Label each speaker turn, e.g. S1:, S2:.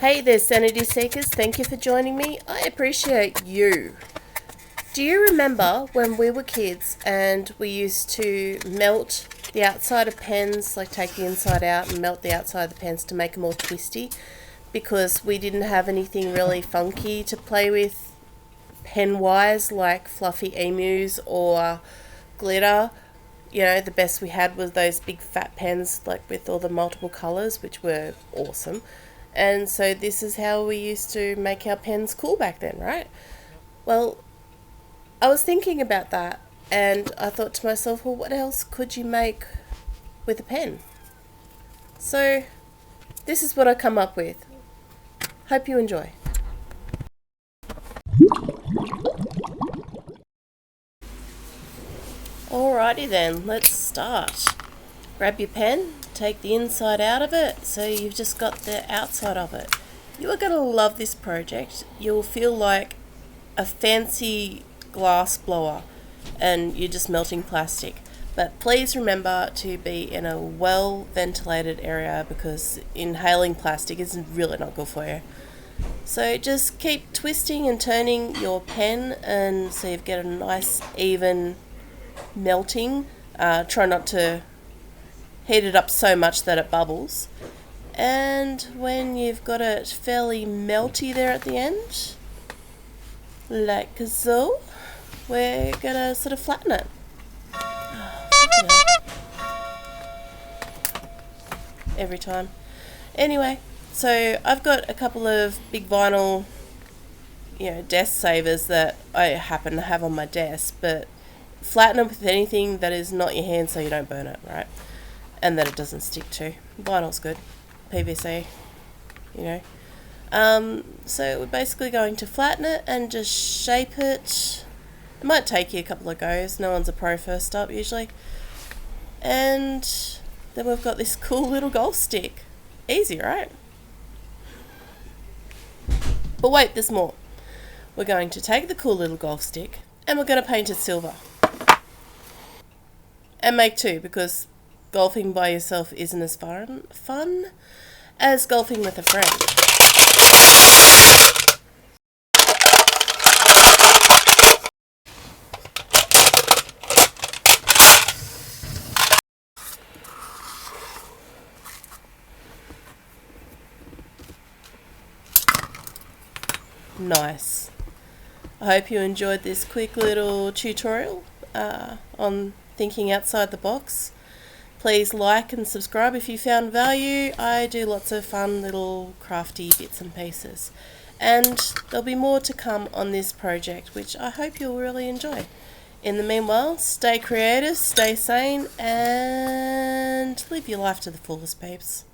S1: Hey there, Sanity Seekers. Thank you for joining me. I appreciate you. Do you remember when we were kids and we used to melt the outside of pens, like take the inside out and melt the outside of the pens to make them more twisty? Because we didn't have anything really funky to play with pen-wise, like fluffy emus or glitter. You know, the best we had was those big fat pens, like with all the multiple colours, which were awesome. And so this is how we used to make our pens cool back then, right? Well, I was thinking about that and I thought to myself, well, what else could you make with a pen? So this is what I come up with. Hope you enjoy. Alrighty then, let's start. Grab your pen, take the inside out of it, so you've just got the outside of it. You are going to love this project. You'll feel like a fancy glass blower and you're just melting plastic. But please remember to be in a well ventilated area because inhaling plastic is really not good for you. So just keep twisting and turning your pen and so you get a nice even melting. Try not to heat it up so much that it bubbles. And when you've got it fairly melty there at the end, like so, we're gonna sort of flatten it. Every time. Anyway, so I've got a couple of big vinyl, desk savers that I happen to have on my desk, but flatten them with anything that is not your hand so you don't burn it, right? And that it doesn't stick to. Vinyl's good. PVC, So we're basically going to flatten it and just shape it. It might take you a couple of goes. No one's a pro first up usually. And then we've got this cool little golf stick. Easy, right? But wait, there's more. We're going to take the cool little golf stick and we're going to paint it silver. And make two because golfing by yourself isn't as fun as golfing with a friend. Nice. I hope you enjoyed this quick little tutorial on thinking outside the box. Please like and subscribe if you found value. I do lots of fun little crafty bits and pieces. And there'll be more to come on this project, which I hope you'll really enjoy. In the meanwhile, stay creative, stay sane, and live your life to the fullest, babes.